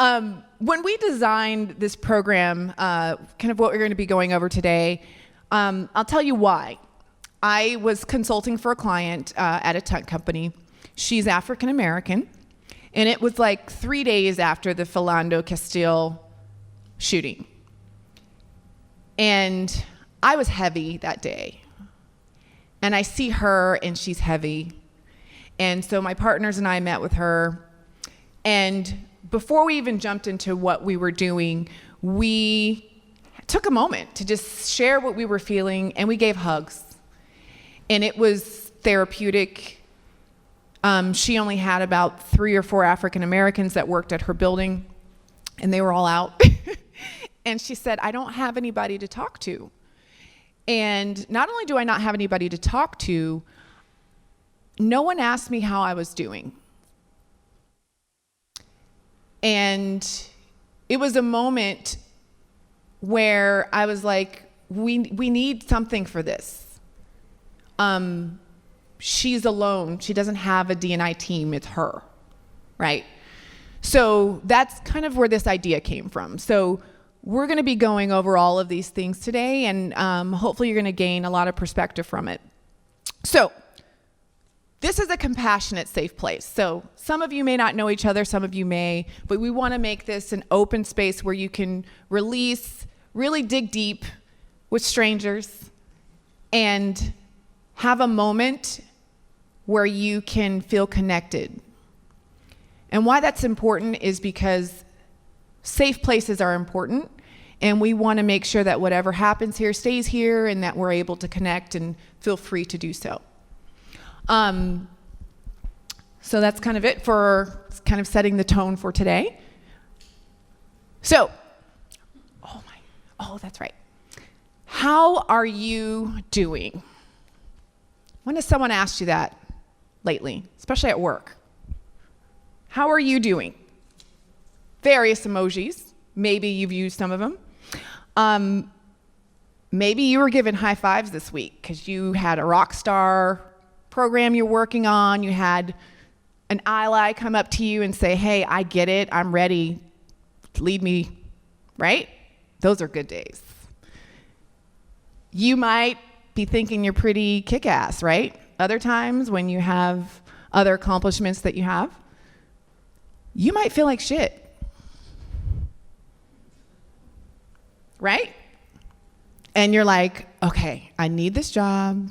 When we designed this program, kind of what we're going to be going over today, I'll tell you why. I was consulting for a client at a tech company. She's African American, and it was like 3 days after the Phillando Castille shooting. And I was heavy that day. And I see her, and she's heavy. And so my partners and I met with her. And before we even jumped into what we were doing, we took a moment to just share what we were feeling, and we gave hugs. And it was therapeutic. She only had about 3 or 4 African Americans that worked at her building, and they were all out. And she said, I don't have anybody to talk to. And not only do I not have anybody to talk to, no one asked me how I was doing. And it was a moment where I was like, we need something for this. She's alone. She doesn't have a D&I team. It's her, right? So that's kind of where this idea came from. So we're going to be going over all of these things today, and hopefully you're going to gain a lot of perspective from it. So this is a compassionate, safe place. So some of you may not know each other, some of you may, but we want to make this an open space where you can release, really dig deep with strangers, and have a moment where you can feel connected. And why that's important is because safe places are important, and we want to make sure that whatever happens here stays here, and that we're able to connect and feel free to do so. So that's kind of it for kind of setting the tone for today. So, that's right. How are you doing? When has someone asked you that lately, especially at work? How are you doing? Various emojis. Maybe you've used some of them. Maybe you were given high fives this week because you had a rock star program you're working on. You had an ally come up to you and say, hey, I get it. I'm ready. Lead me, right? Those are good days. You might be thinking you're pretty kick-ass, right? Other times when you have other accomplishments that you have, you might feel like shit, right? And you're like, okay, I need this job,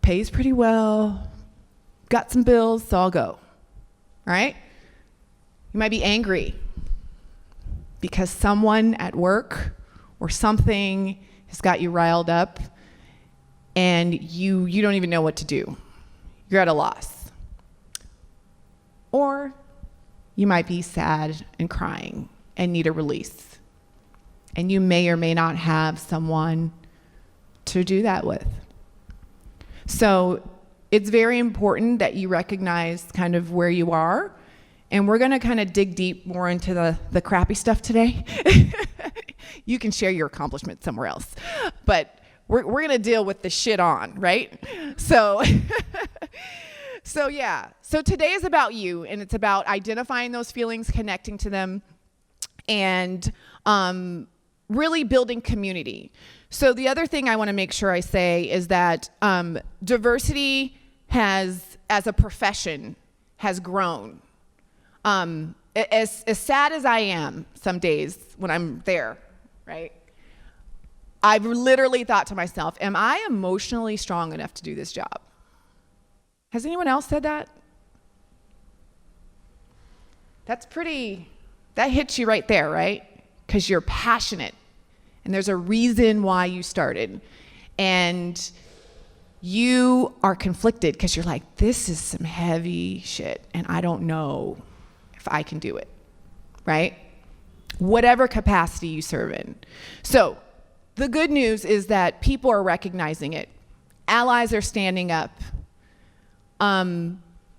pays pretty well, got some bills, so I'll go, right? You might be angry because someone at work or something has got you riled up, and you don't even know what to do. You're at a loss. Or you might be sad and crying and need a release. And you may or may not have someone to do that with. So it's very important that you recognize kind of where you are. And we're going to kind of dig deep more into the crappy stuff today. You can share your accomplishments somewhere else. But we're going to deal with the shit on, right? So, So today is about you, and it's about identifying those feelings, connecting to them, and really building community. So the other thing I want to make sure I say is that diversity has, as a profession, has grown. As sad as I am some days when I'm there, right? I've literally thought to myself, am I emotionally strong enough to do this job? Has anyone else said that? That hits you right there, right? Because you're passionate, and there's a reason why you started. And you are conflicted because you're like, this is some heavy shit, and I don't know if I can do it, right? Whatever capacity you serve in. So the good news is that people are recognizing it. Allies are standing up.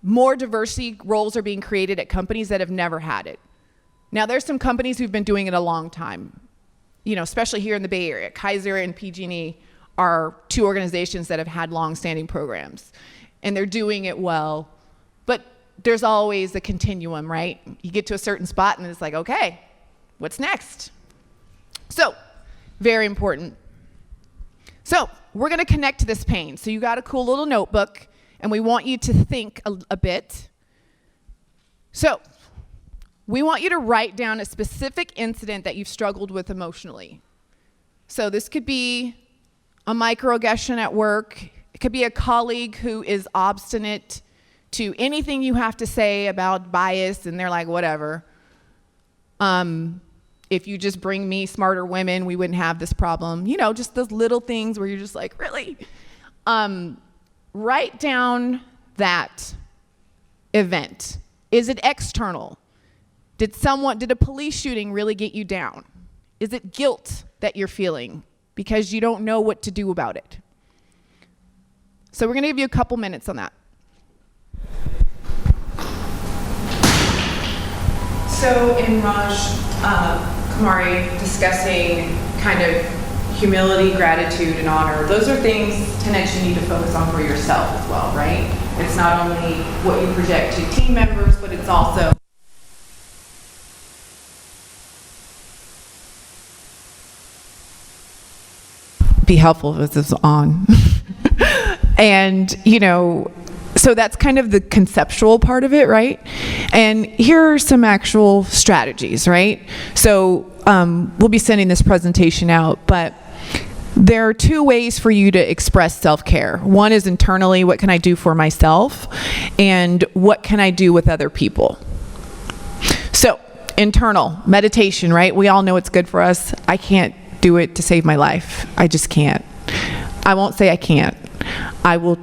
More diversity roles are being created at companies that have never had it. Now, there's some companies who've been doing it a long time, especially here in the Bay Area. Kaiser and PG&E are 2 organizations that have had long-standing programs, and they're doing it well. But there's always a continuum, right? You get to a certain spot and it's like, okay, what's next? So, very important. So, we're gonna connect to this pain. So you got a cool little notebook, and we want you to think a bit. So, we want you to write down a specific incident that you've struggled with emotionally. So this could be a microaggression at work. It could be a colleague who is obstinate to anything you have to say about bias, and they're like, whatever. If you just bring me smarter women, we wouldn't have this problem. You know, just those little things where you're just like, really? Write down that event. Is it external? Did a police shooting really get you down? Is it guilt that you're feeling because you don't know what to do about it? So we're gonna give you a couple minutes on that. So in Raj Kumari discussing kind of humility, gratitude, and honor, those are things, tenets, you need to focus on for yourself as well, right? It's not only what you project to team members, but it's also be helpful if this is on. And, you know, so that's kind of the conceptual part of it, right? And here are some actual strategies, right? So we'll be sending this presentation out, but there are two ways for you to express self-care. One is internally, what can I do for myself? And what can I do with other people? So, internal, meditation, right? We all know it's good for us. I can't do it to save my life. I just can't. I won't say I can't. I will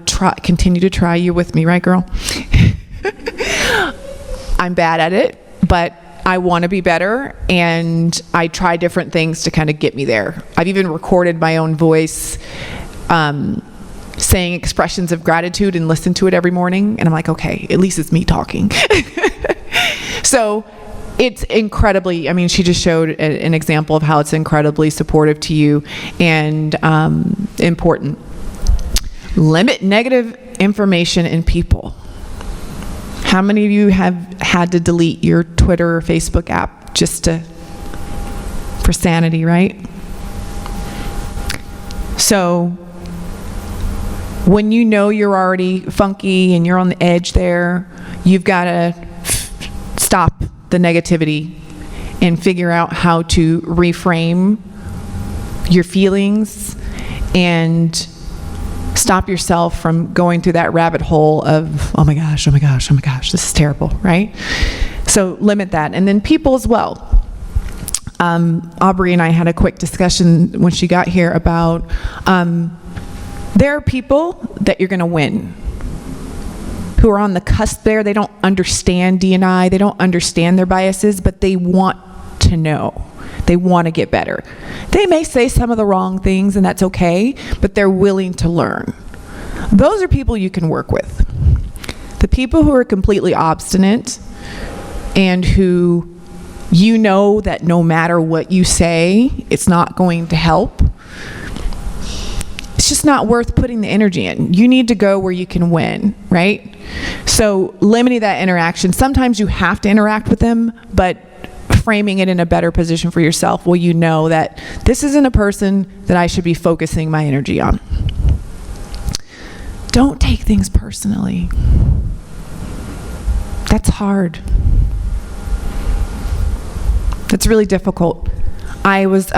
continue to try. You with me, right, girl? I'm bad at it, but I want to be better, and I try different things to kind of get me there. I've even recorded my own voice saying expressions of gratitude and listen to it every morning, and I'm like, okay, at least it's me talking. So it's incredibly, I mean, she just showed an example of how it's incredibly supportive to you and important. Limit negative information in people. How many of you have had to delete your Twitter or Facebook app just for sanity, right? So when you know you're already funky and you're on the edge there, you've got to stop the negativity and figure out how to reframe your feelings and stop yourself from going through that rabbit hole of, oh my gosh, oh my gosh, oh my gosh, this is terrible, right? So limit that. And then people as well. Aubrey and I had a quick discussion when she got here about there are people that you're going to win who are on the cusp there. They don't understand D&I, they don't understand their biases, but they want to know. They want to get better. They may say some of the wrong things, and that's okay, but they're willing to learn. Those are people you can work with. The people who are completely obstinate and who you know that no matter what you say, it's not going to help, it's just not worth putting the energy in. You need to go where you can win, right? So limiting that interaction. Sometimes you have to interact with them, but framing it in a better position for yourself where you know that this isn't a person that I should be focusing my energy on. Don't take things personally. That's hard. That's really difficult. I was